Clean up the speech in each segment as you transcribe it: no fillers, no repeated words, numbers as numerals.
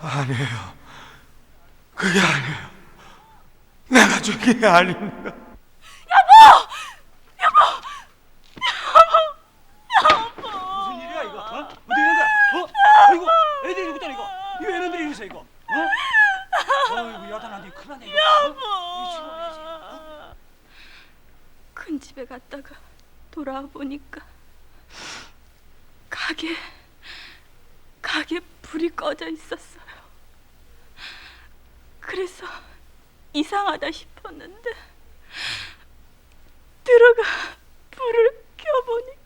아니에요. 그게 아니에요. 내가 죽인 게 아닙니다. 무슨 일이야 이거? 어? 어디 있는 거야? 어? 아이고, 애들이 누구다 이거? 이거 애놈들이 이러세요 이거? 어? 어이구 여단한테 큰일 났네 이거. 어? 큰 집에 갔다가 돌아와 보니까 가게 불이 꺼져 있었어요. 그래서 이상하다 싶었는데 들어가 불을 켜보니까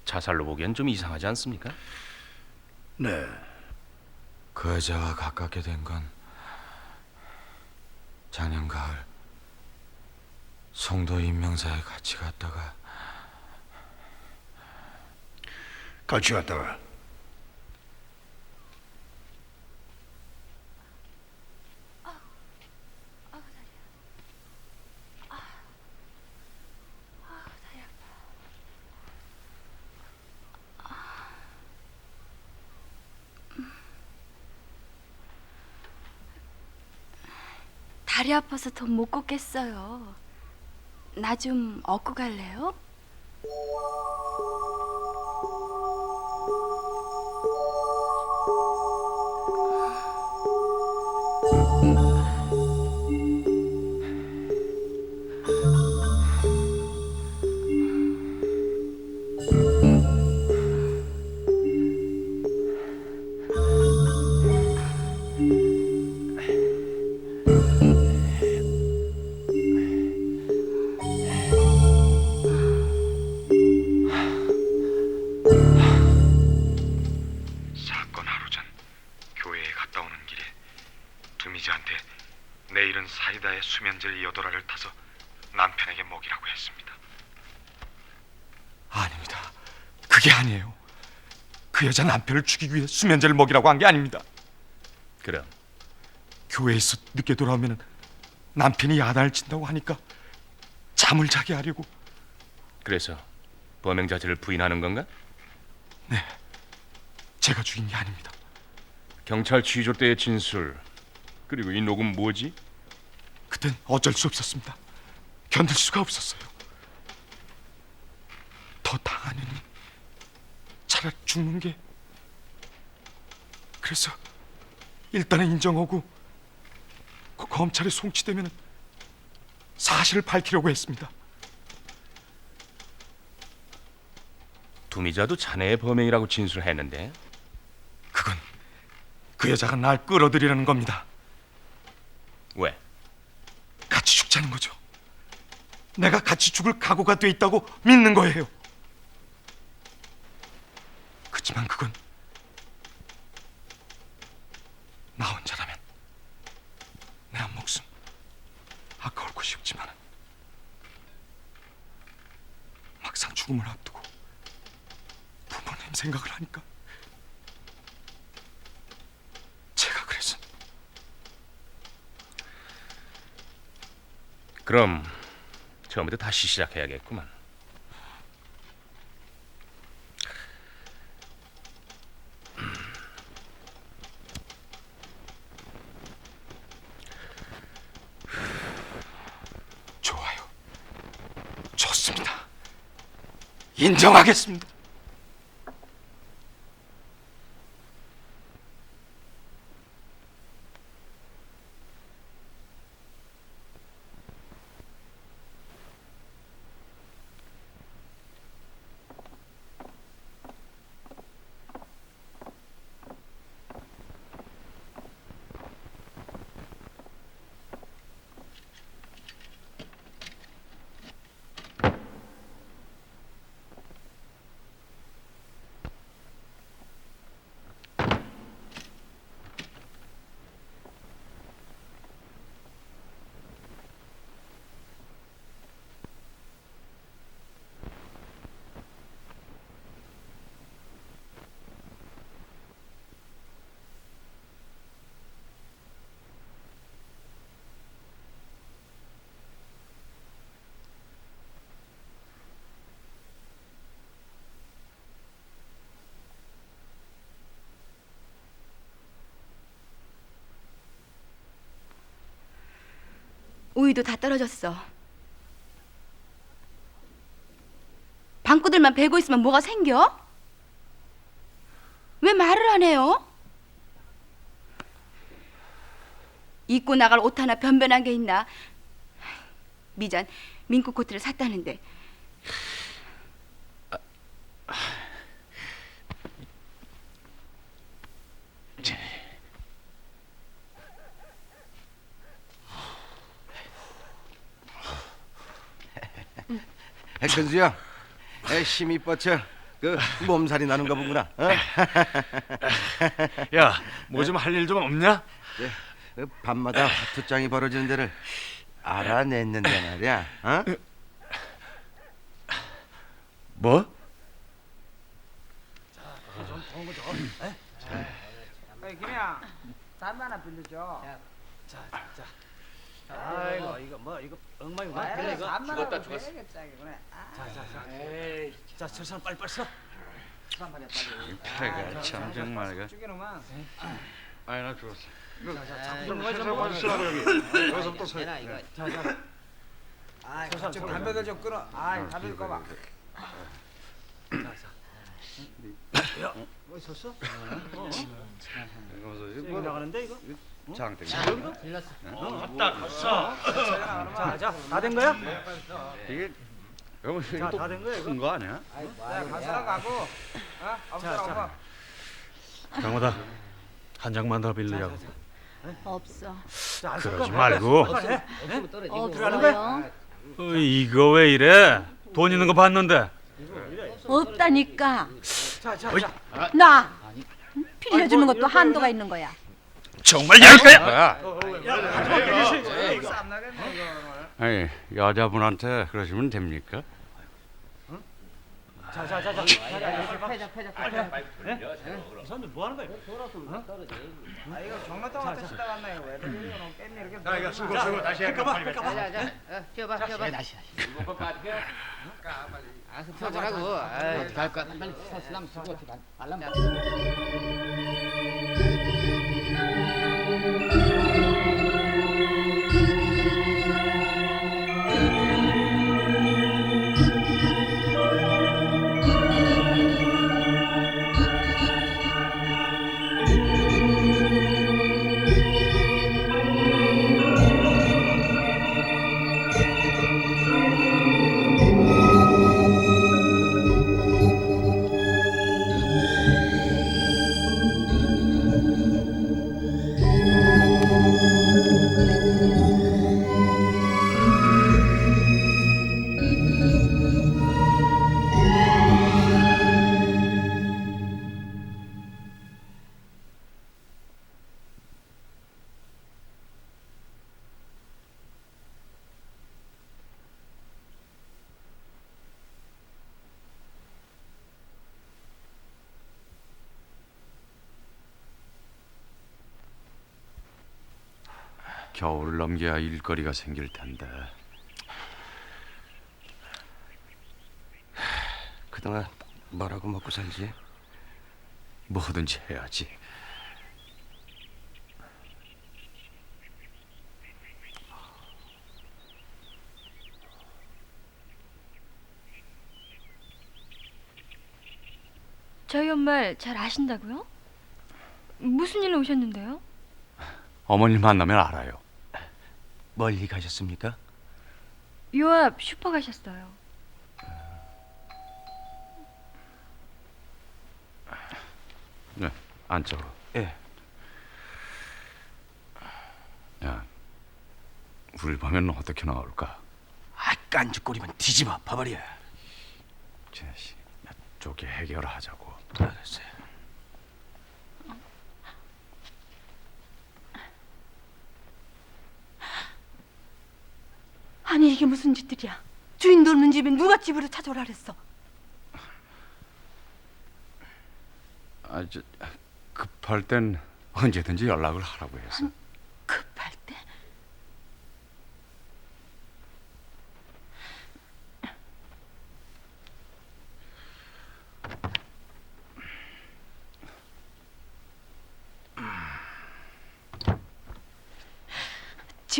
자살로 보기엔 좀 이상하지 않습니까? 네. 그 여자와 가깝게 된 건 작년 가을 송도 임명사에 같이 갔다가 같이 갔다가 다리 아파서 더 못 걷겠어요. 나 좀 업고 갈래요? 사건 하루 전 교회에 갔다 오는 길에 두미지한테 내일은 사이다에 수면제 8알을 타서 남편에게 먹이라고 했습니다. 아닙니다. 그게 아니에요. 그 여자 남편을 죽이기 위해 수면제를 먹이라고 한 게 아닙니다. 그럼 교회에서 늦게 돌아오면 남편이 야단을 친다고 하니까 잠을 자게 하려고. 그래서 범행 자체를 부인하는 건가? 네, 제가 죽인 게 아닙니다. 경찰 취조 때의 진술 그리고 이 녹음 뭐지? 그땐 어쩔 수 없었습니다. 견딜 수가 없었어요. 더 당하느니 차라리 죽는 게. 그래서 일단은 인정하고 검찰에 송치되면 사실을 밝히려고 했습니다. 두미자도 자네의 범행이라고 진술했는데. 그건 그 여자가 날 끌어들이려는 겁니다. 왜? 같이 죽자는 거죠. 내가 같이 죽을 각오가 돼 있다고 믿는 거예요. 그렇지만 그건 나 혼자라면 내 목숨 아까울 것이 없지만 막상 죽음을 앞두고 부모님 생각을 하니까 제가 그래서. 그럼 처음부터 다시 시작해야겠구만. 좋아요. 좋습니다. 인정하겠습니다. 우유도 다 떨어졌어. 방구들만 베고 있으면 뭐가 생겨? 왜 말을 안 해요? 입고 나갈 옷 하나 변변한 게 있나? 미잔 민코 코트를 샀다는데. 근수야, 힘이 뻗쳐 그 몸살이 나는가 보구나. 어? 야, 뭐 좀 할 일 좀 없냐? 그 밤마다 화투장이 벌어지는 데를 알아냈는데 말이야. 어? 뭐? 김이야, 담배 하나 빌려줘. 아이고 이거 뭐 이거 엉망이 뭐 그래 이거. 담배 하나 줘야겠다 이거네. 에이, 자, 저 사람 빨리 써. 패가 참 정말 그. 죽이놈아. 아니 나 죽었어. 여기서부터 서. 아, 좀 담배들 좀 끊어. 아, 담배 꺼봐. 뭐 있었어? 이거 나가는데 이거? 장땡. 자, 다 된 거야? 이게 자, 다 된 거야 이거? 큰거 아니야? 야, 가서라 가고. 어? 없어라 없어. 강호다, 한 장만 더 빌리라고. 없어. 자, 그러지 말고. 없어요. 이거 왜 이래? 돈 있는 거 봤는데. 없다니까. 자. 나 빌려주는 것도 한도가 있는 거야. 정말 이럴 거야? 여기서 안 나겠네 이거. 아니 여자분한테 그러시면 됩니까? 자. 이 사람들 뭐 하는 거야? 아, 이거 경마장한테 치다 갔나 이거 왜 이렇게 깻잎 이렇게. 야, 이거 수고 다시 해. 펴봐. 다시. 알아서 펴보라고. 갈 거야. 빨리 서슬람 쓰고 말람. 겨울을 넘겨야 일거리가 생길 텐데 그동안 뭐라고 먹고 살지? 뭐든지 해야지. 저희 엄마를 잘 아신다고요? 무슨 일로 오셨는데요? 어머니 만나면 알아요. 멀리 가셨습니까? 요 앞 슈퍼 가셨어요. 네, 안쪽으로. 예. 야, 우리 보면 어떻게 나올까? 아, 깐죽거리면 뒤집어 봐버려. 제시, 쪽에 해결하자고. 알았어요. 아니 이게 무슨 짓들이야? 주인도 없는 집에 누가 집으로 찾아오라 그랬어? 아주 급할 땐 언제든지 연락을 하라고 해서. 급할 때?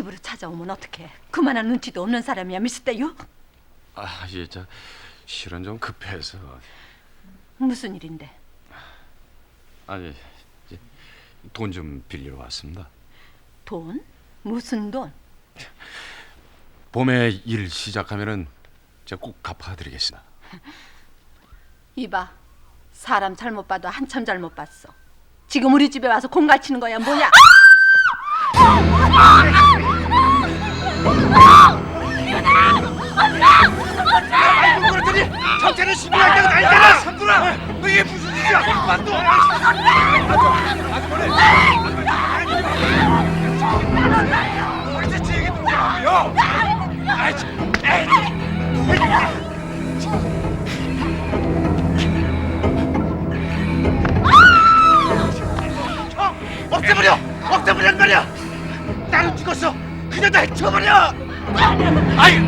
집으로 찾아오면 어떡해? 그만한 눈치도 없는 사람이야, 미스터유? 아, 예, 실은 좀 급해서. 무슨 일인데? 아니, 돈 좀 빌리러 왔습니다. 돈? 무슨 돈? 봄에 일 시작하면은 제가 꼭 갚아드리겠습니다. 이봐, 사람 잘못 봐도 한참 잘못 봤어. 지금 우리 집에 와서 공갈치는 거야, 뭐냐? 경찰에 신고할 때가 아니잖아. 삼촌아, 너 이게 무슨 일이야? 만두. 어디서 지 얘기 듣냐고요? 아이, 없애버려! 없애버리란 말이야! 나는 죽었어! 그냥 날 쳐버려! 아이!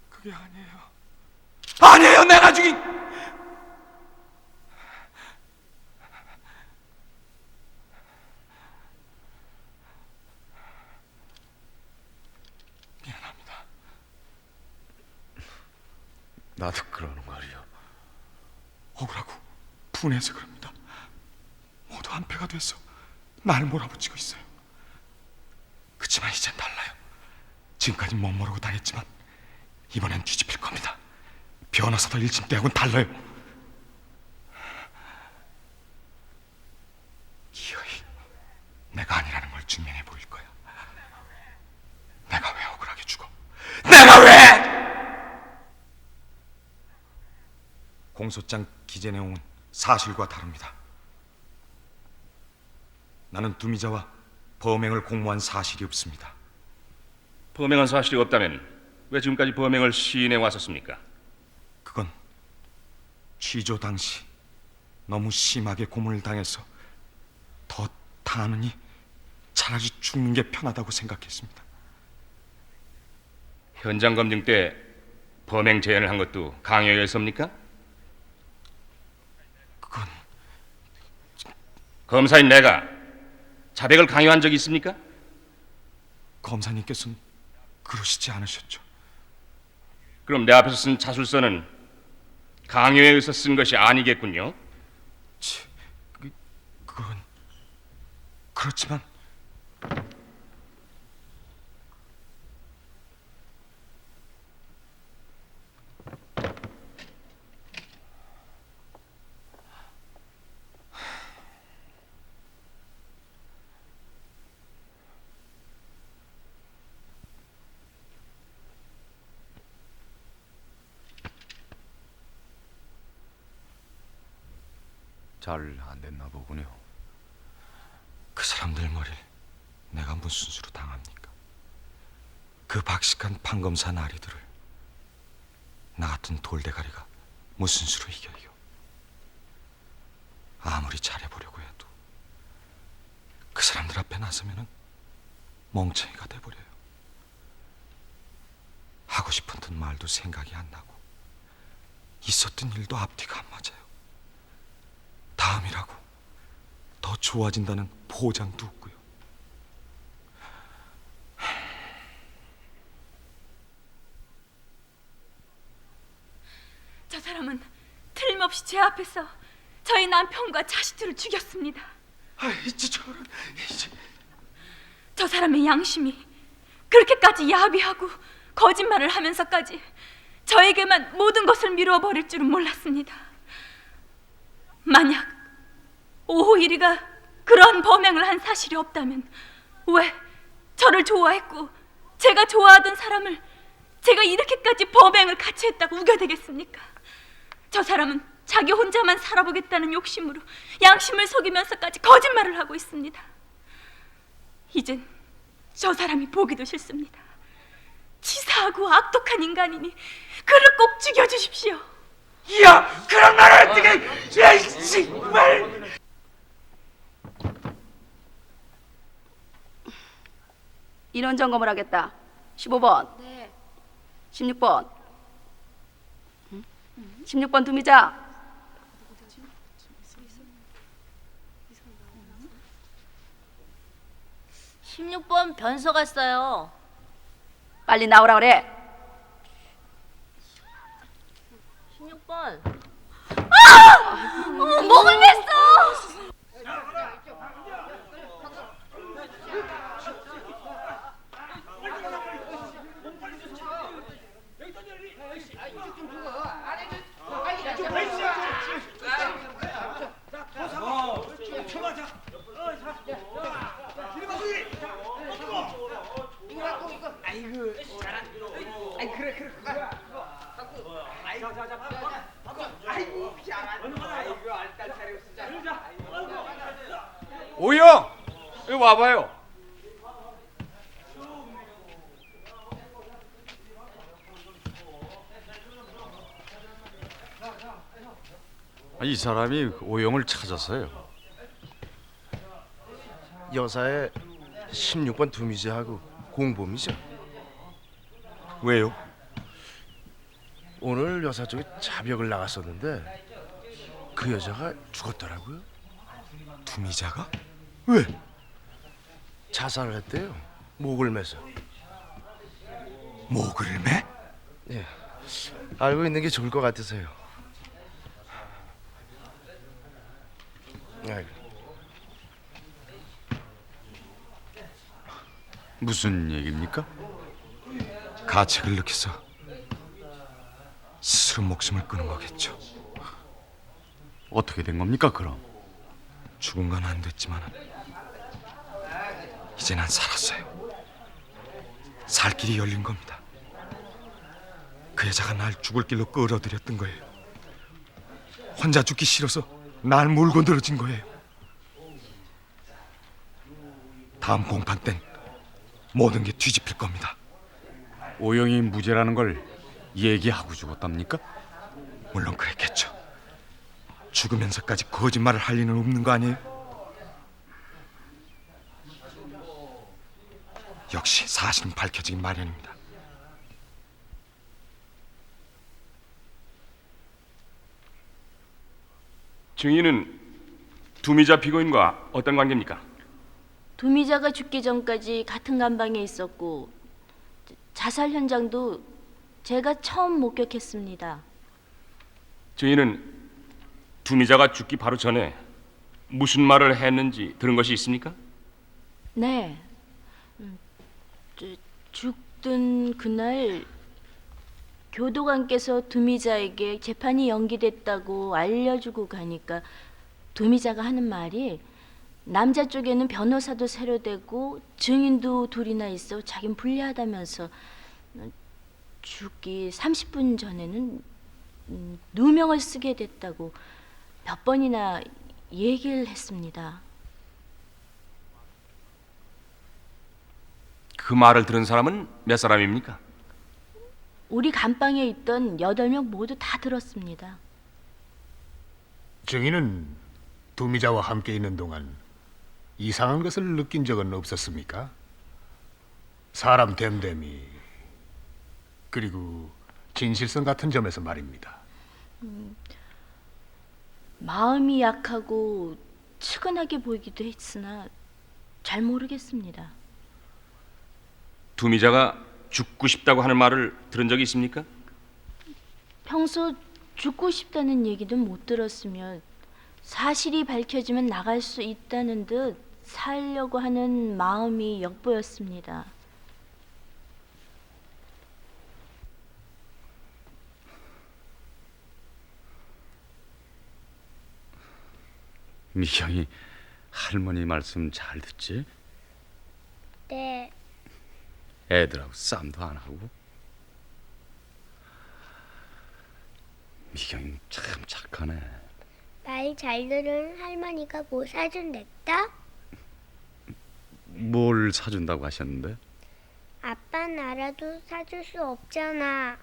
그게 아니에요. 아니에요! 내가 죽인! 미안합니다. 나도 그러는 말이야. 억울하고 분해서 그럽니다. 모두 한패가 돼서 날 몰아붙이고 있어요. 그치만 이젠 달라요. 지금까지 멋모르고 당했지만 이번엔 뒤집힐 겁니다. 변호사도 일심 때하고는 달라요. 기어이 내가 아니라는 걸 증명해 보일 거야. 내가 왜 억울하게 죽어? 내가 왜? 공소장 기재 내용은 사실과 다릅니다. 나는 두미자와 범행을 공모한 사실이 없습니다. 범행한 사실이 없다면 왜 지금까지 범행을 시인해 왔었습니까? 그건 취조 당시 너무 심하게 고문을 당해서 더 당하느니 차라리 죽는 게 편하다고 생각했습니다. 현장 검증 때 범행 제안을 한 것도 강요였습니까? 그건 검사인 내가 자백을 강요한 적이 있습니까? 검사님께서는 그러시지 않으셨죠. 그럼 내 앞에서 쓴 자술서는 강요에 의해서 쓴 것이 아니겠군요. 그건 그렇지만 잘 안 됐나 보군요. 그 사람들 머리를 내가 무슨 수로 당합니까? 그 박식한 판검사 나리들을 나 같은 돌대가리가 무슨 수로 이겨요? 아무리 잘해보려고 해도 그 사람들 앞에 나서면은 멍청이가 돼버려요. 하고 싶었던 말도 생각이 안 나고 있었던 일도 앞뒤가 안 맞아요. 다음이라고 더 좋아진다는 보장도 없고요. 저 사람은 틀림없이 제 앞에서 저희 남편과 자식들을 죽였습니다. 저 사람의 양심이 그렇게까지 야비하고 거짓말을 하면서까지 저에게만 모든 것을 미루어 버릴 줄은 몰랐습니다. 만약 오호일이가 그런 범행을 한 사실이 없다면 왜 저를 좋아했고 제가 좋아하던 사람을 제가 이렇게까지 범행을 같이 했다고 우겨대겠습니까? 저 사람은 자기 혼자만 살아보겠다는 욕심으로 양심을 속이면서까지 거짓말을 하고 있습니다. 이젠 저 사람이 보기도 싫습니다. 치사하고 악독한 인간이니 그를 꼭 죽여주십시오. 야, 그런 말을 어떻게? 야, 정말. 인원 점검을 하겠다. 15번. 네. 16번. 16번 두미자. 16번 변소 갔어요. 빨리 나오라 그래. 16번. 목을 맸어. 오영, 여기 와봐요. 이 사람이 오영을 찾았어요. 여사의 16번 두미제하고 공범이죠. 왜요? 오늘 여사 쪽에 자벽을 나갔었는데 그 여자가 죽었더라고요. 두미자가? 왜? 자살을 했대요. 목을 매서. 목을 매? 예, 알고 있는 게 좋을 것 같으세요. 아이고. 무슨 얘기입니까? 가책을 느껴서 스스로 목숨을 끊은 거겠죠. 어떻게 된 겁니까 그럼? 죽은 건 안 됐지만 이제 난 살았어요. 살 길이 열린 겁니다. 그 여자가 날 죽을 길로 끌어들였던 거예요. 혼자 죽기 싫어서 날 몰고 늘어진 거예요. 다음 공판 땐 모든 게 뒤집힐 겁니다. 오영이 무죄라는 걸 얘기하고 죽었답니까? 물론 그랬겠죠. 죽으면서까지 거짓말을 할 리는 없는 거 아니에요? 역시 사실은 밝혀지기 마련입니다. 증인은 두미자 피고인과 어떤 관계입니까? 두미자가 죽기 전까지 같은 감방에 있었고 자살 현장도 제가 처음 목격했습니다. 증인은 두미자가 죽기 바로 전에 무슨 말을 했는지 들은 것이 있습니까? 네. 죽던 그날 교도관께서 두미자에게 재판이 연기됐다고 알려주고 가니까 두미자가 하는 말이 남자 쪽에는 변호사도 새로 되고 증인도 둘이나 있어 자긴 불리하다면서 죽기 30분 전에는 누명을 쓰게 됐다고 몇 번이나 얘기를 했습니다. 그 말을 들은 사람은 몇 사람입니까? 우리 감방에 있던 8명 모두 다 들었습니다. 증인은 두미자와 함께 있는 동안 이상한 것을 느낀 적은 없었습니까? 사람 됨됨이 그리고 진실성 같은 점에서 말입니다. 마음이 약하고 측은하게 보이기도 했으나 잘 모르겠습니다. 두미자가 죽고 싶다고 하는 말을 들은 적이 있습니까? 평소 죽고 싶다는 얘기는 못 들었으며 사실이 밝혀지면 나갈 수 있다는 듯 살려고 하는 마음이 엿보였습니다. 미경이 할머니 말씀 잘 듣지? 네. 애들하고 싸움도 안 하고. 미경이 참 착하네. 말 잘 들은 할머니가 뭐 사준댔다? 뭘 사준다고 하셨는데? 아빠는 알아도 사줄 수 없잖아.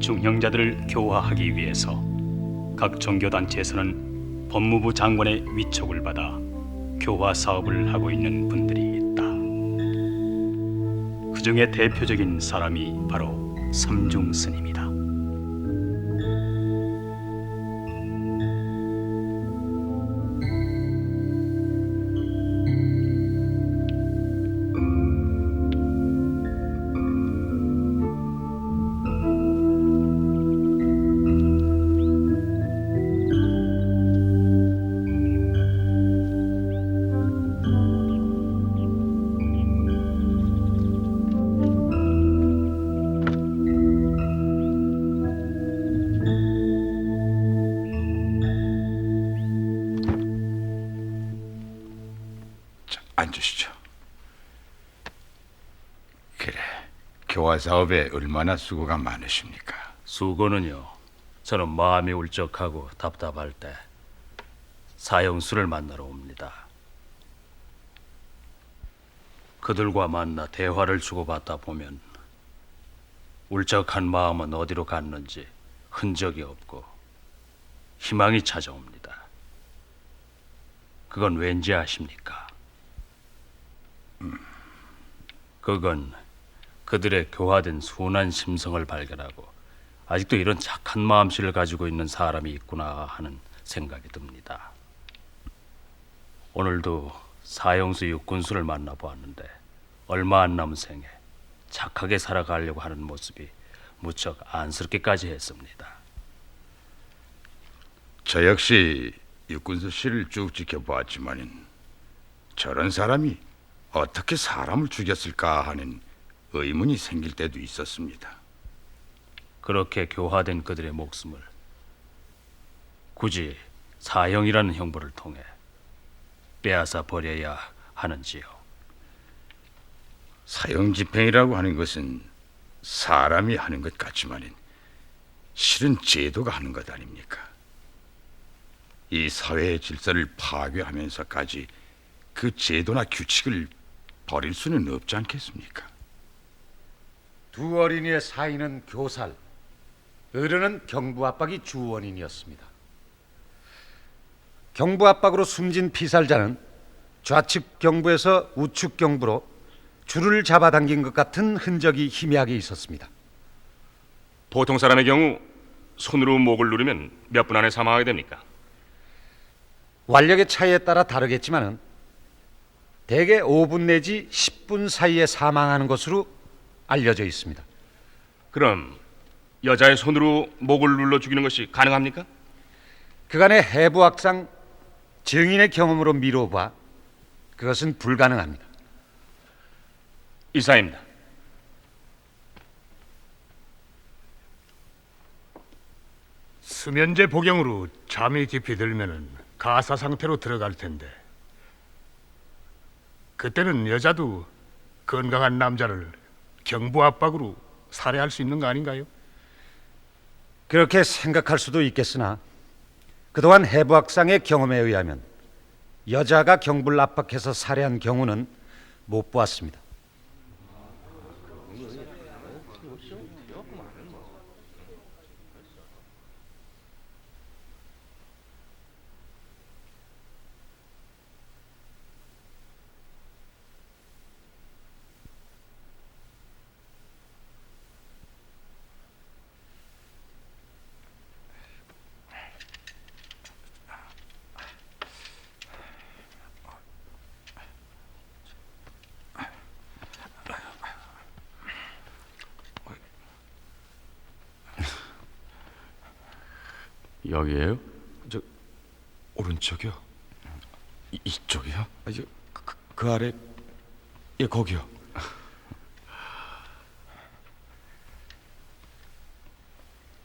중형자들을 교화하기 위해서 각 종교단체에서는 법무부 장관의 위촉을 받아 교화 사업을 하고 있는 분들이 있다. 그 중에 대표적인 사람이 바로 삼중스님이다. 앉으시죠. 그래, 교화 사업에 얼마나 수고가 많으십니까? 수고는요. 저는 마음이 울적하고 답답할 때 사형수를 만나러 옵니다. 그들과 만나 대화를 주고받다 보면 울적한 마음은 어디로 갔는지 흔적이 없고 희망이 찾아옵니다. 그건 왠지 아십니까? 그건 그들의 교화된 순한 심성을 발견하고 아직도 이런 착한 마음씨를 가지고 있는 사람이 있구나 하는 생각이 듭니다. 오늘도 사형수 육군수를 만나보았는데 얼마 안 남은 생에 착하게 살아가려고 하는 모습이 무척 안쓰럽기까지 했습니다. 저 역시 육군수 씨를 쭉 지켜보았지만 저런 사람이 어떻게 사람을 죽였을까 하는 의문이 생길 때도 있었습니다. 그렇게 교화된 그들의 목숨을 굳이 사형이라는 형벌을 통해 빼앗아 버려야 하는지요? 사형 집행이라고 하는 것은 사람이 하는 것 같지만 실은 제도가 하는 것 아닙니까? 이 사회의 질서를 파괴하면서까지 그 제도나 규칙을 버릴 수는 없지 않겠습니까? 두 어린이의 사인은 교살, 어른은 경부압박이 주원인이었습니다. 경부압박으로 숨진 피살자는 좌측 경부에서 우측 경부로 줄을 잡아당긴 것 같은 흔적이 희미하게 있었습니다. 보통 사람의 경우 손으로 목을 누르면 몇 분 안에 사망하게 됩니까? 완력의 차이에 따라 다르겠지만은 대개 5분 내지 10분 사이에 사망하는 것으로 알려져 있습니다. 그럼 여자의 손으로 목을 눌러 죽이는 것이 가능합니까? 그간의 해부학상 증인의 경험으로 미뤄봐 그것은 불가능합니다. 이사입니다. 수면제 복용으로 잠이 깊이 들면은 가사 상태로 들어갈 텐데 그때는 여자도 건강한 남자를 경부 압박으로 살해할 수 있는 거 아닌가요? 그렇게 생각할 수도 있겠으나 그동안 해부학상의 경험에 의하면 여자가 경부를 압박해서 살해한 경우는 못 보았습니다. 여기에요? 저 오른쪽이요? 이쪽이요? 그 아래, 예, 거기요.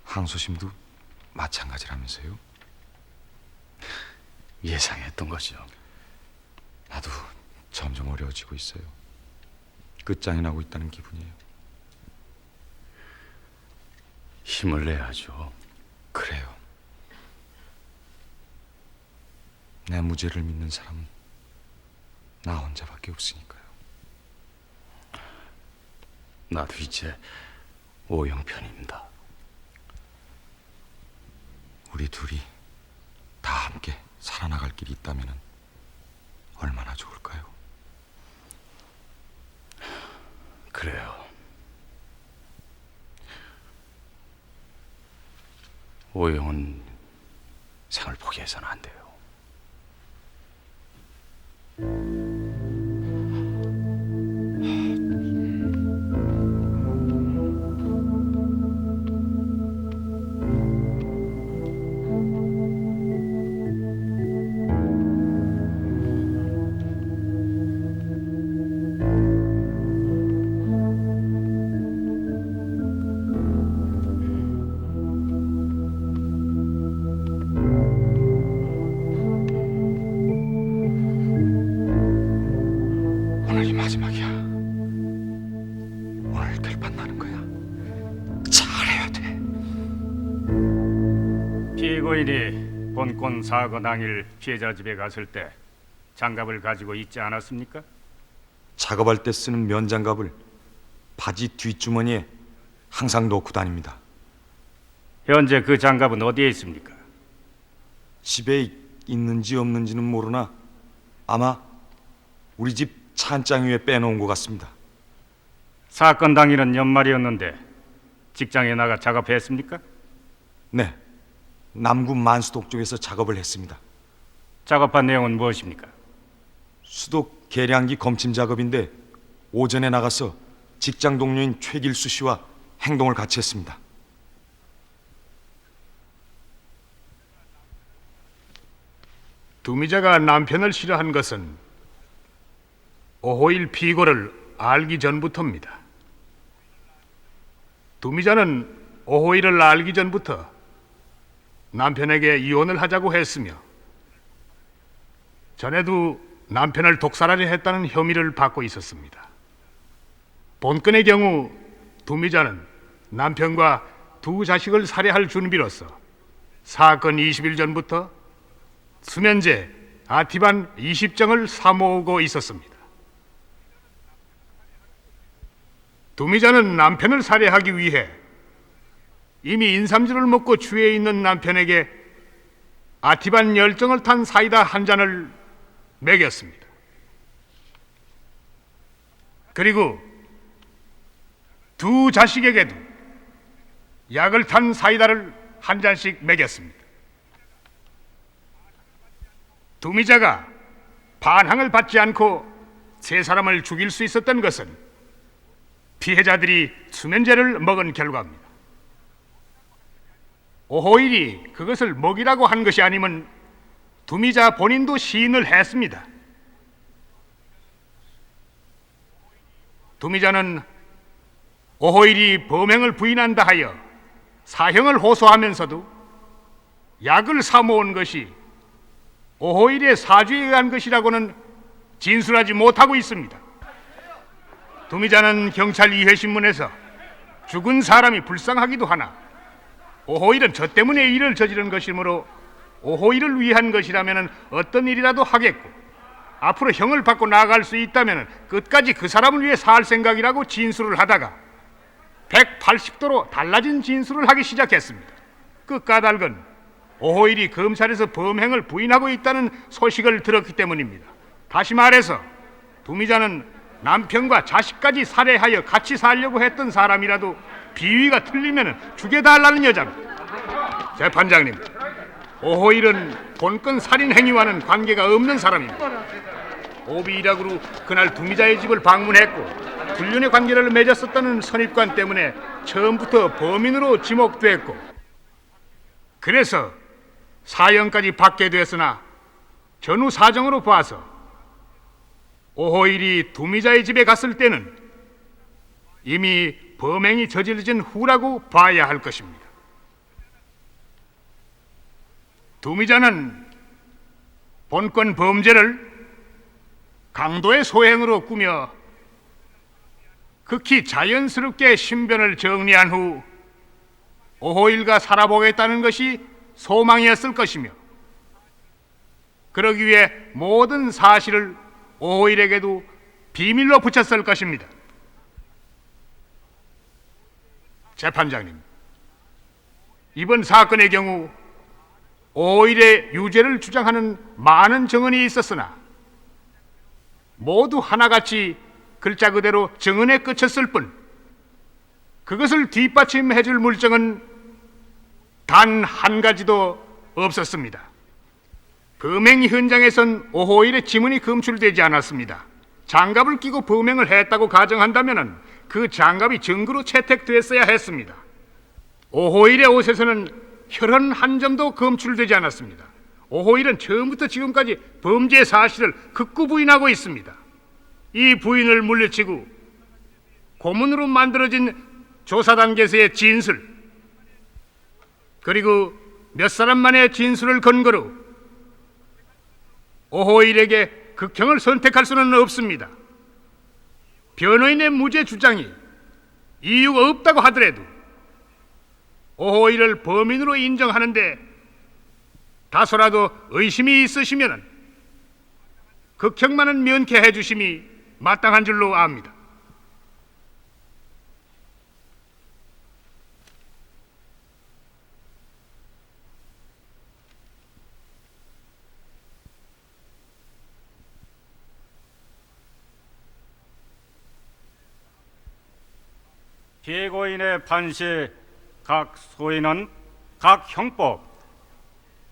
항소심도 마찬가지라면서요? 예상했던 거죠. 나도 점점 어려워지고 있어요. 끝장이 나고 있다는 기분이에요. 힘을 내야죠. 그래요. 내 무죄를 믿는 사람은 나 혼자밖에 없으니까요. 나도 이제 오형편입니다. 우리 둘이 다 함께 살아나갈 길이 있다면 얼마나 좋을까요? 그래요. 오영은 생을 포기해서는 안 돼요. 오늘이 마지막이야. 오늘 결판 나는 거야. 잘해야 돼. 피고인이 본건 사고 당일 피해자 집에 갔을 때 장갑을 가지고 있지 않았습니까? 작업할 때 쓰는 면장갑을 바지 뒷주머니에 항상 넣고 다닙니다. 현재 그 장갑은 어디에 있습니까? 집에 있는지 없는지는 모르나 아마 우리 집 찬장 위에 빼놓은 것 같습니다. 사건 당일은 연말이었는데 직장에 나가 작업했습니까? 네, 남구 만수동 쪽에서 작업을 했습니다. 작업한 내용은 무엇입니까? 수도 계량기 검침 작업인데 오전에 나가서 직장 동료인 최길수 씨와 행동을 같이 했습니다. 두미자가 남편을 싫어한 것은 오호일 피고를 알기 전부터입니다. 두미자는 오호일을 알기 전부터 남편에게 이혼을 하자고 했으며 전에도 남편을 독살하려 했다는 혐의를 받고 있었습니다. 본건의 경우 두미자는 남편과 두 자식을 살해할 준비로서 사건 20일 전부터 수면제 아티반 20정을 사모으고 있었습니다. 두미자는 남편을 살해하기 위해 이미 인삼주를 먹고 취해 있는 남편에게 아티반 10정을 탄 사이다 한 잔을 먹였습니다. 그리고 두 자식에게도 약을 탄 사이다를 한 잔씩 먹였습니다. 두미자가 반항을 받지 않고 세 사람을 죽일 수 있었던 것은 피해자들이 수면제를 먹은 결과입니다. 오호일이 그것을 먹이라고 한 것이 아니면 두미자 본인도 시인을 했습니다. 두미자는 오호일이 범행을 부인한다 하여 사형을 호소하면서도 약을 사모은 것이 오호일의 사주에 의한 것이라고는 진술하지 못하고 있습니다. 두미자는 경찰 2회 신문에서 죽은 사람이 불쌍하기도 하나 오호일은 저 때문에 일을 저지른 것이므로 오호일을 위한 것이라면 어떤 일이라도 하겠고 앞으로 형을 받고 나아갈 수 있다면 끝까지 그 사람을 위해 살 생각이라고 진술을 하다가 180도로 달라진 진술을 하기 시작했습니다. 그 까닭은 오호일이 검찰에서 범행을 부인하고 있다는 소식을 들었기 때문입니다. 다시 말해서 두미자는 남편과 자식까지 살해하여 같이 살려고 했던 사람이라도 비위가 틀리면 죽여달라는 여자입니다. 재판장님, 오호일은 본건 살인 행위와는 관계가 없는 사람입니다. 오비 일학으로 그날 두미자의 집을 방문했고 불륜의 관계를 맺었었다는 선입관 때문에 처음부터 범인으로 지목됐고 그래서 사형까지 받게 됐으나 전후 사정으로 봐서 오호일이 두미자의 집에 갔을 때는 이미 범행이 저질러진 후라고 봐야 할 것입니다. 두미자는 본건 범죄를 강도의 소행으로 꾸며 극히 자연스럽게 신변을 정리한 후 오호일과 살아보겠다는 것이 소망이었을 것이며 그러기 위해 모든 사실을 오호일에게도 비밀로 붙였을 것입니다. 재판장님, 이번 사건의 경우 오호일의 유죄를 주장하는 많은 증언이 있었으나 모두 하나같이 글자 그대로 증언에 그쳤을 뿐 그것을 뒷받침해 줄 물증은 단 한 가지도 없었습니다. 범행 현장에선 오호일의 지문이 검출되지 않았습니다. 장갑을 끼고 범행을 했다고 가정한다면 그 장갑이 증거로 채택됐어야 했습니다. 오호일의 옷에서는 혈흔 한 점도 검출되지 않았습니다. 오호일은 처음부터 지금까지 범죄 사실을 극구 부인하고 있습니다. 이 부인을 물리치고 고문으로 만들어진 조사 단계에서의 진술, 그리고 몇 사람만의 진술을 근거로 오호일에게 극형을 선택할 수는 없습니다. 변호인의 무죄 주장이 이유가 없다고 하더라도 오호일을 범인으로 인정하는데 다소라도 의심이 있으시면 극형만은 면케해 주심이 마땅한 줄로 압니다. 피고인의 판시 각 소인은 각 형법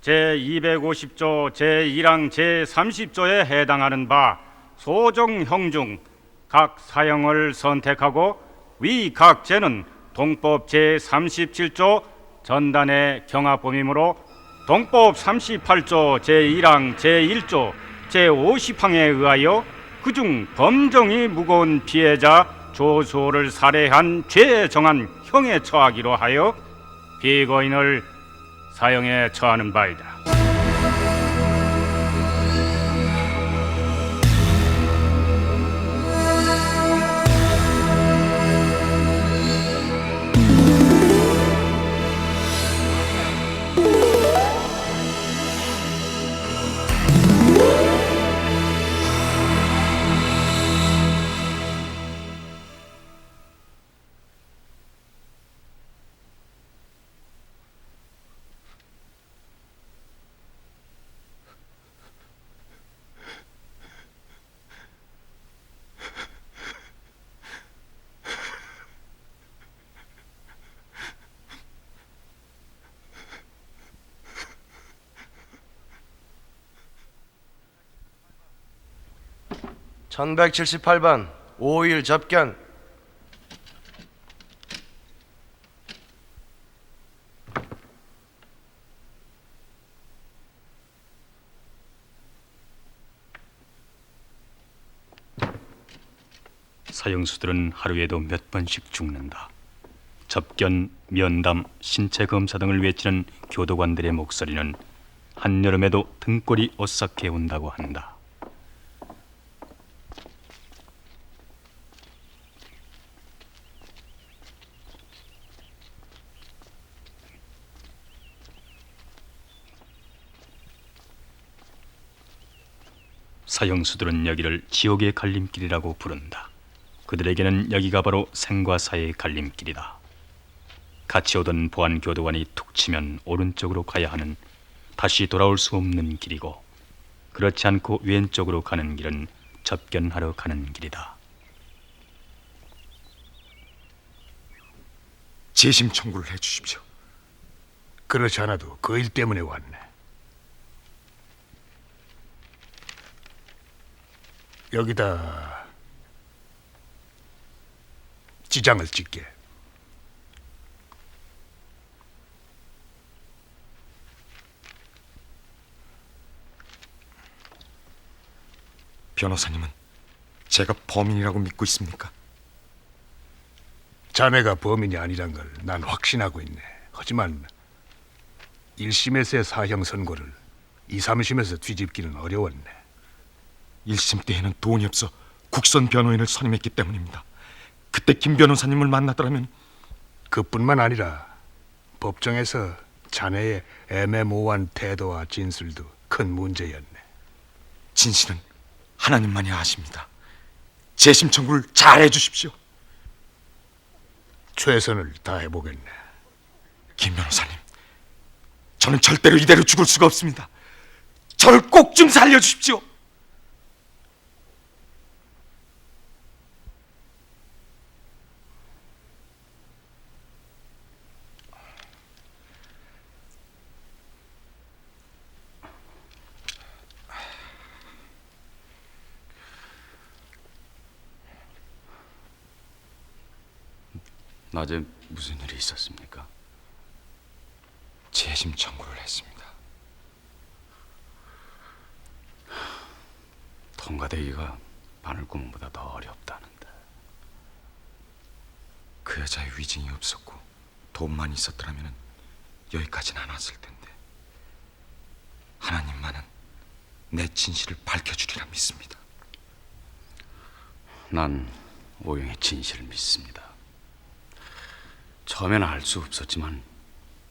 제250조 제1항 제30조에 해당하는 바 소정형 중 각 사형을 선택하고 위 각 죄는 동법 제37조 전단의 경합범이므로 동법 38조 제1항 제1조 제50항에 의하여 그중 범정이 무거운 피해자 조수호를 살해한 죄에 정한 형에 처하기로 하여 피고인을 사형에 처하는 바이다. (1178번) 5일 접견. 사형수들은 하루에도 몇 번씩 죽는다. 접견, 면담, 신체 검사 등을 외치는 교도관들의 목소리는 한여름에도 등골이 오싹해 온다고 한다. 사형수들은 여기를 지옥의 갈림길이라고 부른다. 그들에게는 여기가 바로 생과 사의 갈림길이다. 같이 오던 보안교도관이 툭 치면 오른쪽으로 가야 하는 다시 돌아올 수 없는 길이고, 그렇지 않고 왼쪽으로 가는 길은 접견하러 가는 길이다. 재심 청구를 해주십시오. 그렇지 않아도 그 일 때문에 왔네. 여기다 지장을 찍게. 변호사님은 제가 범인이라고 믿고 있습니까? 자네가 범인이 아니란 걸 난 확신하고 있네. 하지만 1심에서의 사형 선고를 2, 3심에서 뒤집기는 어려웠네. 1심 때에는 돈이 없어 국선 변호인을 선임했기 때문입니다. 그때 김 변호사님을 만나더라면. 그뿐만 아니라 법정에서 자네의 애매모호한 태도와 진술도 큰 문제였네. 진실은 하나님만이 아십니다. 재심 청구를 잘 해주십시오. 최선을 다해보겠네. 김 변호사님, 저는 절대로 이대로 죽을 수가 없습니다. 저를 꼭 좀 살려주십시오. 낮에 무슨 일이 있었습니까? 재심 청구를 했습니다. 통과되기가 바늘구멍보다 더 어렵다는데. 그 여자의 위증이 없었고 돈만 있었더라면 여기까지는 안 왔을 텐데 하나님만은 내 진실을 밝혀주리라 믿습니다. 난 오영의 진실을 믿습니다. 처음에는 알 수 없었지만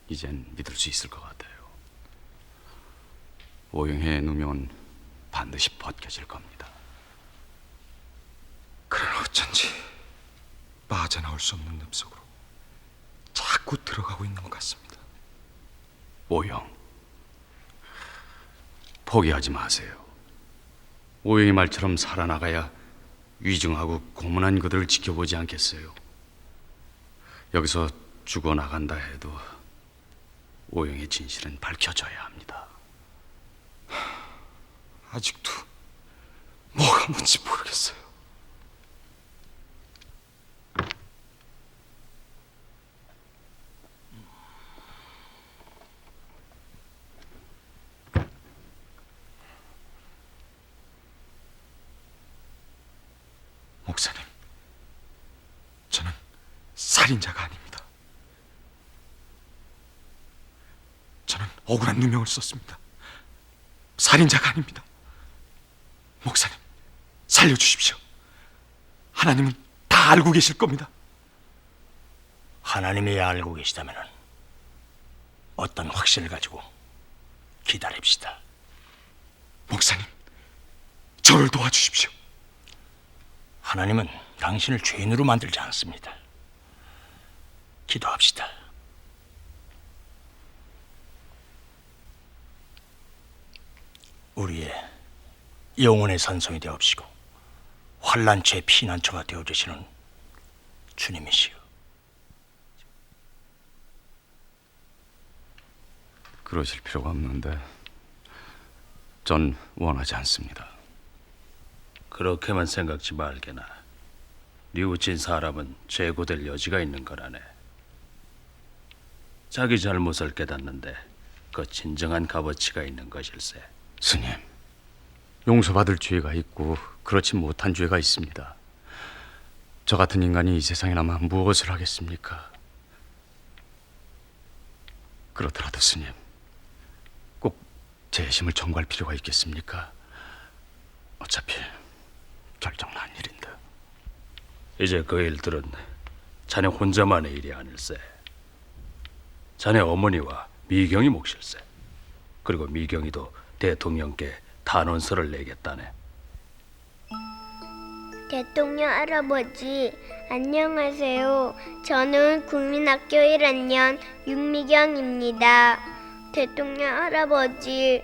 이젠 믿을 수 있을 것 같아요. 오영의 누명은 반드시 벗겨질 겁니다. 그러나 어쩐지 빠져나올 수 없는 늪속으로 자꾸 들어가고 있는 것 같습니다. 오영, 포기하지 마세요. 오영의 말처럼 살아나가야 위중하고 고문한 그들을 지켜보지 않겠어요? 여기서 죽어나간다 해도 오영의 진실은 밝혀져야 합니다. 아직도 뭐가 뭔지 모르겠어요. 목사님, 저는 살인자가 아닙니다. 저는 억울한 누명을 썼습니다. 살인자가 아닙니다. 목사님, 살려주십시오. 하나님은 다 알고 계실 겁니다. 하나님이 알고 계시다면 어떤 확신을 가지고 기다립시다. 목사님, 저를 도와주십시오. 하나님은 당신을 죄인으로 만들지 않습니다. 기도합시다. 우리의 영혼의 산성이 되옵시고 환난처의 피난처가 되어주시는 주님이시여. 그러실 필요가 없는데 전 원하지 않습니다. 그렇게만 생각지 말게나. 뉘우친 사람은 죄고될 여지가 있는 거라네. 자기 잘못을 깨닫는데 그 진정한 값어치가 있는 것일세. 스님, 용서받을 죄가 있고 그렇지 못한 죄가 있습니다. 저 같은 인간이 이 세상에 남아 무엇을 하겠습니까? 그렇더라도 스님, 꼭 재심을 청구할 필요가 있겠습니까? 어차피 결정난 일인데. 이제 그 일들은 자네 혼자만의 일이 아닐세. 자네 어머니와 미경이 몫일세. 그리고 미경이도 대통령께 탄원서를 내겠다네. 대통령 할아버지, 안녕하세요. 저는 국민학교 1학년 윤미경입니다. 대통령 할아버지,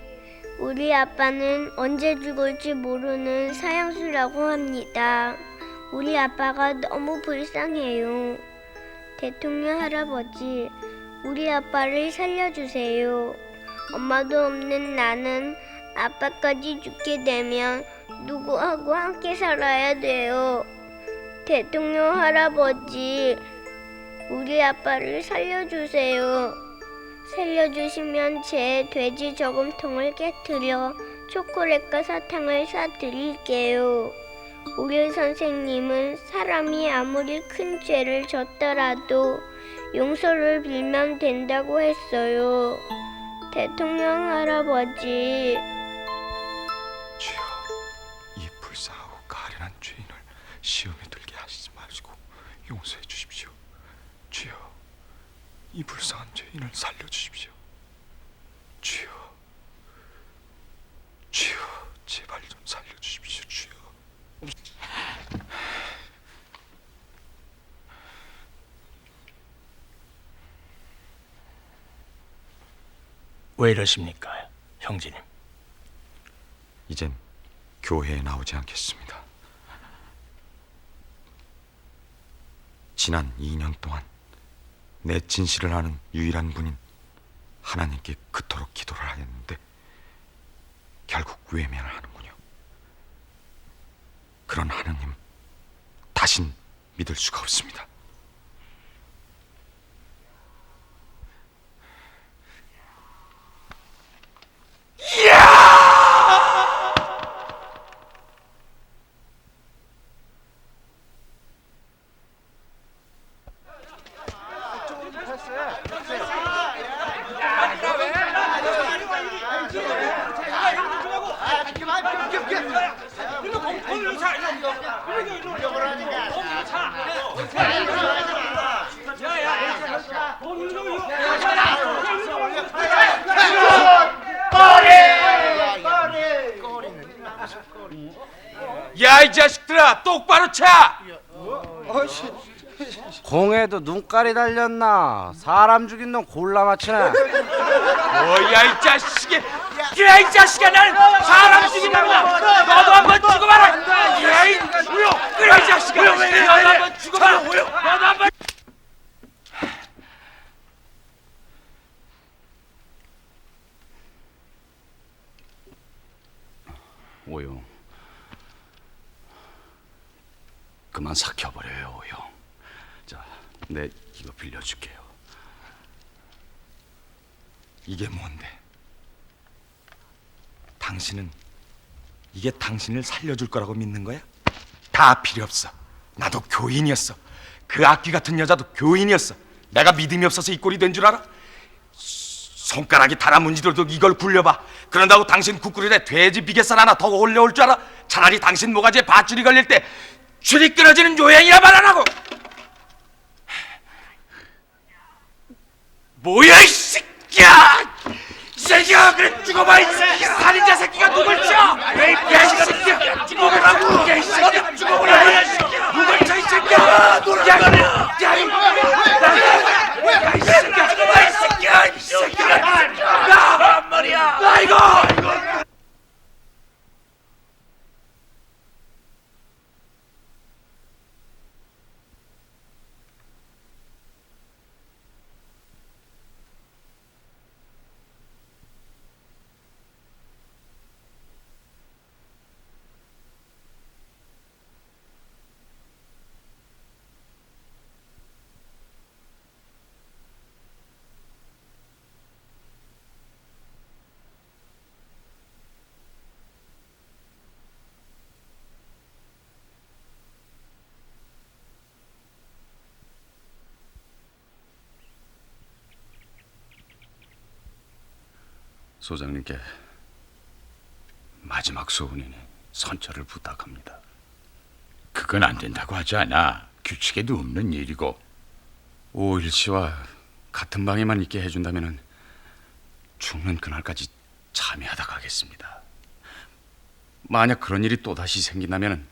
우리 아빠는 언제 죽을지 모르는 사형수라고 합니다. 우리 아빠가 너무 불쌍해요. 대통령 할아버지, 우리 아빠를 살려주세요. 엄마도 없는 나는 아빠까지 죽게 되면 누구하고 함께 살아야 돼요. 대통령 할아버지, 우리 아빠를 살려주세요. 살려주시면 제 돼지 저금통을 깨트려 초콜릿과 사탕을 사드릴게요. 우리 선생님은 사람이 아무리 큰 죄를 졌더라도 용서를 빌면 된다고 했어요. 대통령 할아버지. 주여, 이 불쌍하고 가련한 죄인을 시험에 들게 하시지 마시고 용서해 주십시오. 주여, 이 불쌍한 죄인을 살려주십시오. 주여, 주여, 제발 좀 살려주십시오. 주여. 왜 이러십니까, 형제님? 이젠 교회에 나오지 않겠습니다. 지난 2년 동안 내 진실을 아는 유일한 분인 하나님께 그토록 기도를 하였는데 결국 외면을 하는군요. 그런 하나님 다신 믿을 수가 없습니다. 야, 이 자식들아, 똑바로 차! 공에도 눈깔이 달렸나? 사람 죽인 놈 골라 맞추네. 뭐야, 이 자식이! 야, 이 자식아, 날 사람 죽인 놈이다! 너도 한번 죽어봐라! 야, 이 우요! 그래, 이 자식아! 너도 한번 죽어봐라! 너도 한번! 오용, 그만 삭혀버려요, 오용. 자, 내 이거 빌려줄게요. 이게 뭔데? 당신은 이게 당신을 살려줄 거라고 믿는 거야? 다 필요 없어. 나도 교인이었어. 그 악귀 같은 여자도 교인이었어. 내가 믿음이 없어서 이 꼴이 된 줄 알아? 손가락이 달아문지더라도 이걸 굴려봐. 그런다고 당신 국그릇에 돼지 비계살 하나 더 올려올 줄 알아? 차라리 당신 모가지에 밧줄이 걸릴 때 줄이 끊어지는 요행이나 말하라고. 뭐야, 이 새끼야! 이 새끼야, 그래 죽어봐, 이 새끼야! 살인자 새끼가 누굴 쳐! 야, 이 새끼야! 죽어보라고! 야, 이 새끼야! 죽어보라고! 야, 이 새끼야! 누굴 쳐, 이 새끼야! 야, 이 새끼야! 죽어봐, 이 새끼야! 이 새끼야! 나! 말이야! 아이고! 소장님께 마지막 소원이니 선처를 부탁합니다. 그건 안 된다고 하지 않아. 규칙에도 없는 일이고. 오일 씨와 같은 방에만 있게 해준다면 죽는 그날까지 참여하다 가겠습니다. 만약 그런 일이 또다시 생긴다면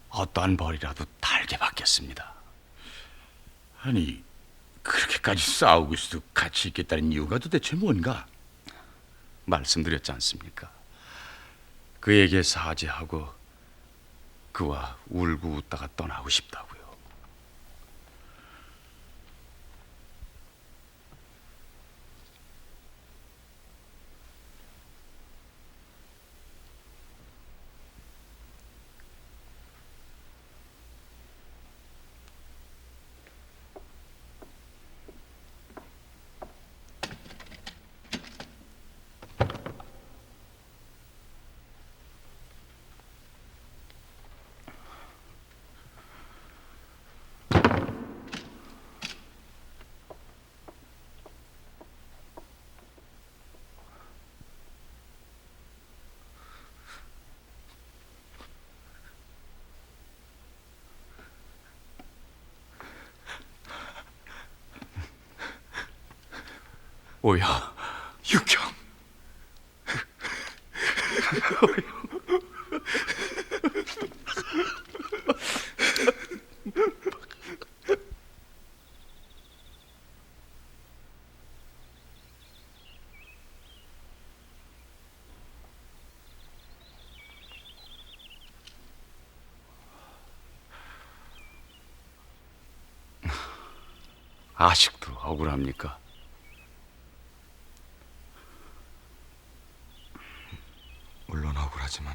어떠한 벌이라도 달게 받겠습니다. 아니, 그렇게까지 싸우고 있어도 같이 있겠다는 이유가 도대체 뭔가? 말씀드렸지 않습니까? 그에게 사죄하고 그와 울고 웃다가 떠나고 싶다고요. 오야, 육형. 아직도 억울합니까? 물론 억울하지만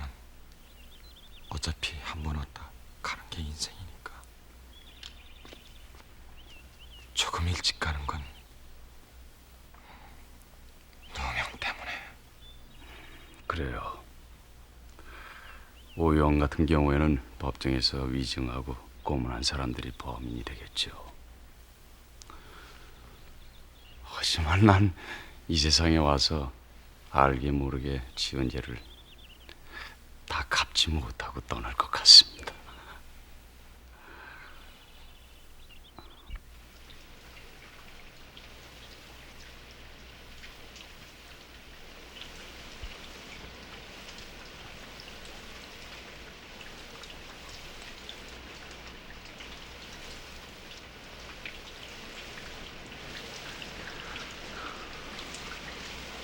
어차피 한 번 왔다 가는 게 인생이니까 조금 일찍 가는 건 누명 때문에. 그래요. 오유영 같은 경우에는 법정에서 위증하고 고문한 사람들이 범인이 되겠죠. 하지만 난 이 세상에 와서 알게 모르게 지은 죄를 다 갚지 못하고 떠날 것 같습니다.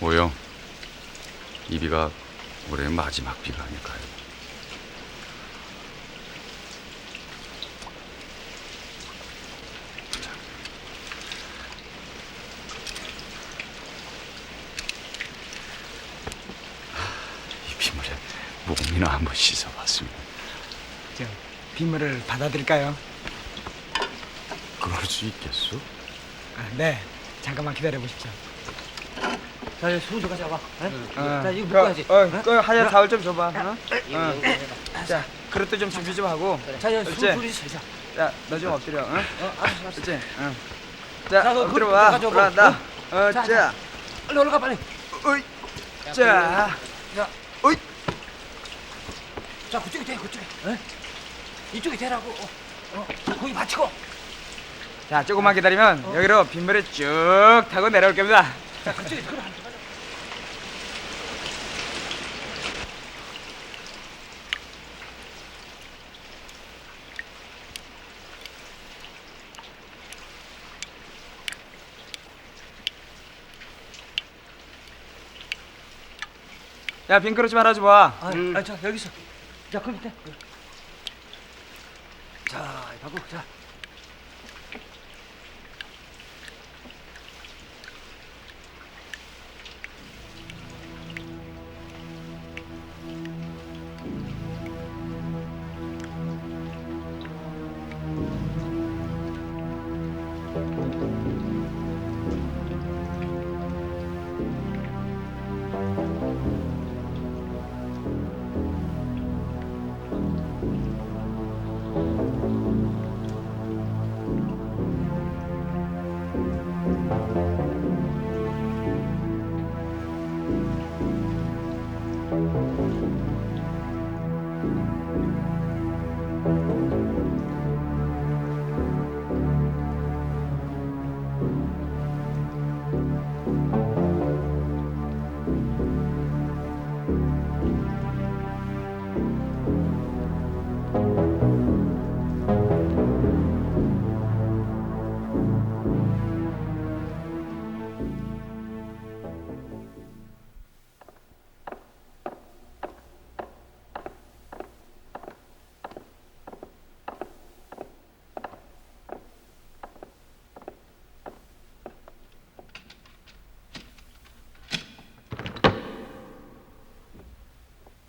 오영, 이 비가 올해 마지막 비가 아닐까요? 이 빗물에 몸이나 한번 씻어봤습니다. 저 빗물을 받아들일까요? 그럴 수 있겠소? 네, 잠깐만 기다려 보십시오. 자, 이제 손 좀 가져와. 자, 이거 묶어야지. 묶어야지. 그 하얀 타월 좀 줘봐. 자, 그릇도 좀 준비 좀 하고. 자, 이제 그렇지? 술이 세자. 야, 너 좀 엎드려. 응? 알았어. 그렇지? 응. 자, 자, 너 엎드려 그릇 봐. 가져오고. 올라간다. 자, 자. 빨리 올라가 빨리. 어이. 자. 자, 어이. 자, 그쪽에 대, 그쪽에. 이쪽에 대라고. 거기 받치고. 자, 조금만 기다리면 여기로 빗물에 쭉 타고 내려올 겁니다. 자, 그쪽에 그래. 야, 빈 그릇 좀 하나 줘봐. 자, 여기 있어. 자, 그 밑에. 자, 바보, 자.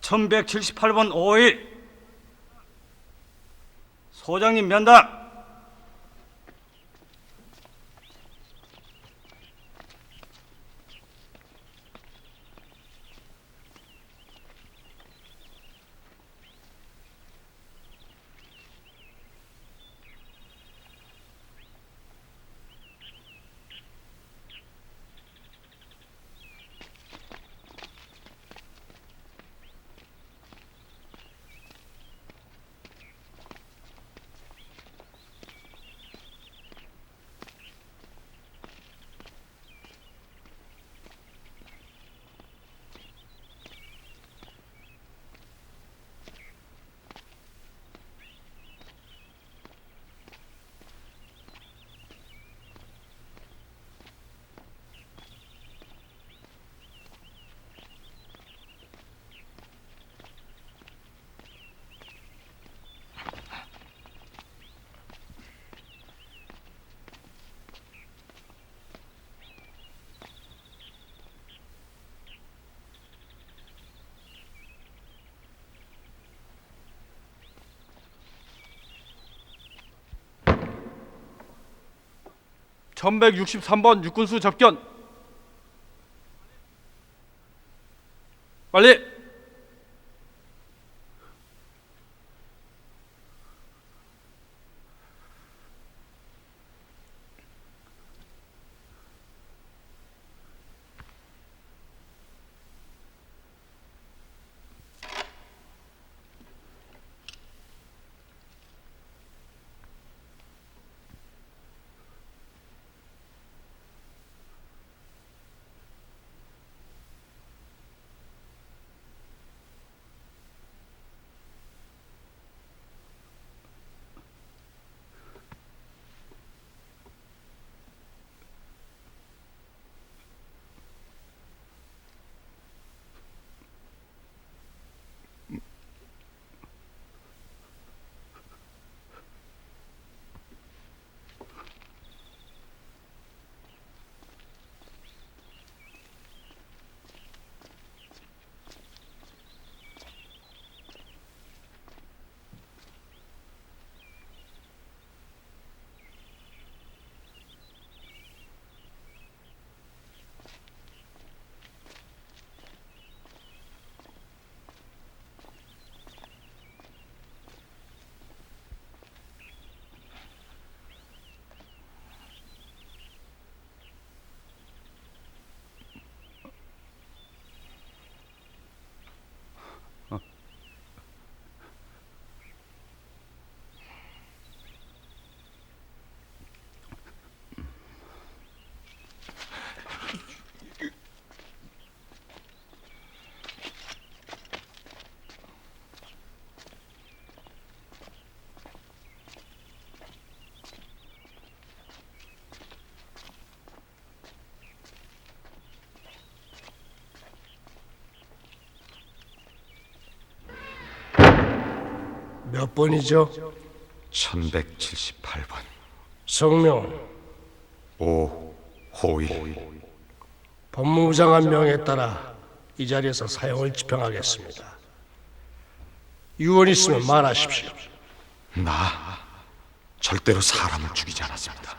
(1178번) 5일 소장님 면담. 1163번 육군수 접견. 빨리. 몇 번이죠? 1178번. 성명 오호일. 법무부 장관 명에 따라 이 자리에서 사형을 집행하겠습니다. 유언 있으면 말하십시오. 나 절대로 사람을 죽이지 않았습니다.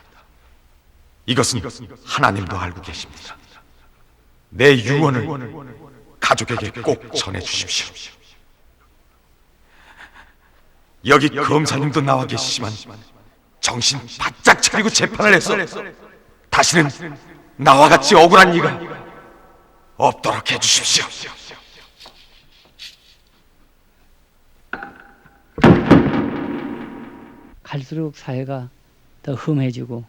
이것은 하나님도 알고 계십니다. 내 유언을 가족에게 꼭 전해주십시오. 여기 검사님도 나와 계시지만 정신 바짝 차리고 재판을 해서 다시는 나와 같이 억울한 이가 없도록 해주십시오. 갈수록 사회가 더 흠해지고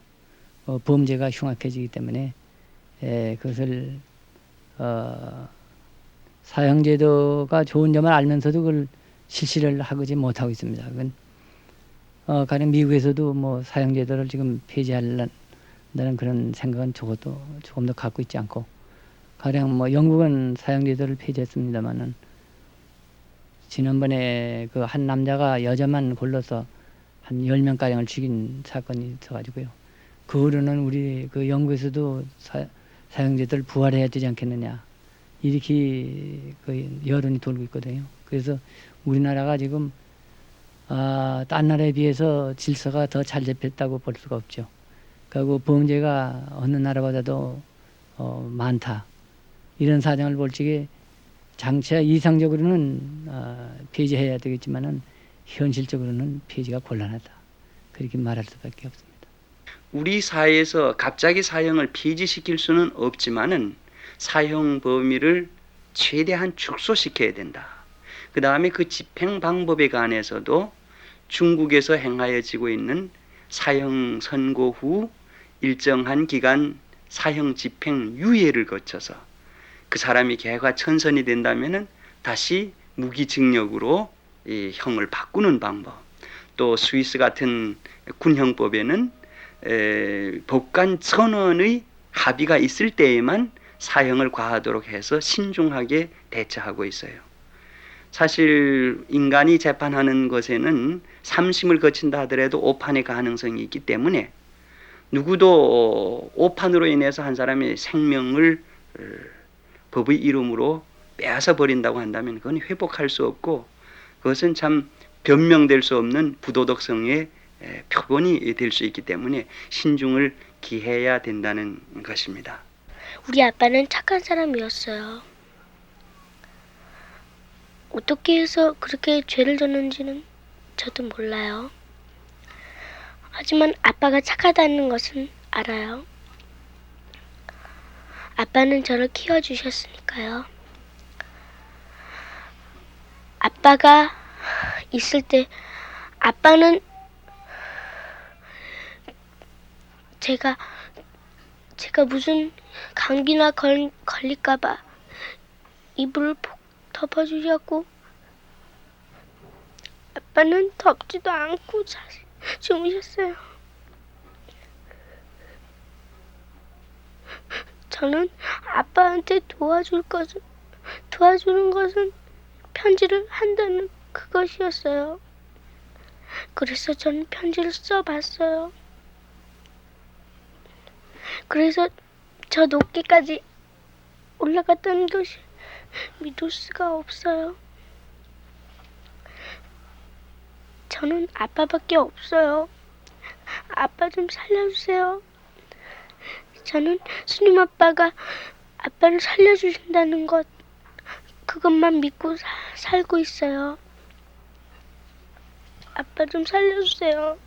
범죄가 흉악해지기 때문에 그것을 사형제도가 좋은 점을 알면서도 그걸 실시를 하지 못하고 있습니다. 그건 가령 미국에서도 뭐 사형제도를 지금 폐지하려는 그런 생각은 조금 더 갖고 있지 않고, 가령 뭐 영국은 사형제도를 폐지했습니다만은 지난번에 그 한 남자가 여자만 골라서 한 10명 가량을 죽인 사건이 있어가지고요. 그 후로는 우리 그 영국에서도 사형제도를 부활해야 되지 않겠느냐 이렇게 그 여론이 돌고 있거든요. 그래서 우리나라가 지금 딴 나라에 비해서 질서가 더 잘 잡혔다고 볼 수가 없죠. 그리고 범죄가 어느 나라보다도 많다. 이런 사정을 볼 적에 장차 이상적으로는 폐지해야 되겠지만은 현실적으로는 폐지가 곤란하다. 그렇게 말할 수밖에 없습니다. 우리 사회에서 갑자기 사형을 폐지시킬 수는 없지만은 사형 범위를 최대한 축소시켜야 된다. 그 다음에 그 집행 방법에 관해서도 중국에서 행하여지고 있는 사형 선고 후 일정한 기간 사형 집행 유예를 거쳐서 그 사람이 개과천선이 된다면은 다시 무기징역으로 이 형을 바꾸는 방법, 또 스위스 같은 군형법에는 법관 전원의 합의가 있을 때에만 사형을 과하도록 해서 신중하게 대처하고 있어요. 사실 인간이 재판하는 것에는 3심을 거친다 하더라도 오판의 가능성이 있기 때문에 누구도 오판으로 인해서 한 사람의 생명을 법의 이름으로 빼앗아 버린다고 한다면 그건 회복할 수 없고, 그것은 참 변명될 수 없는 부도덕성의 표본이 될 수 있기 때문에 신중을 기해야 된다는 것입니다. 우리 아빠는 착한 사람이었어요. 어떻게 해서 그렇게 죄를 졌는지는 저도 몰라요. 하지만 아빠가 착하다는 것은 알아요. 아빠는 저를 키워주셨으니까요. 아빠가 있을 때 아빠는 제가 무슨 감기나 걸릴까봐 이불을 푹 덮어주셨고, 아빠는 덥지도 않고 주무셨어요. 저는 아빠한테 도와주는 것은 편지를 한다는 그것이었어요. 그래서 저는 편지를 써봤어요. 그래서 저 높이까지 올라갔다는 것이 믿을 수가 없어요. 저는 아빠밖에 없어요. 아빠 좀 살려주세요. 저는 스님 아빠가 아빠를 살려주신다는 것, 그것만 믿고 살고 있어요. 아빠 좀 살려주세요.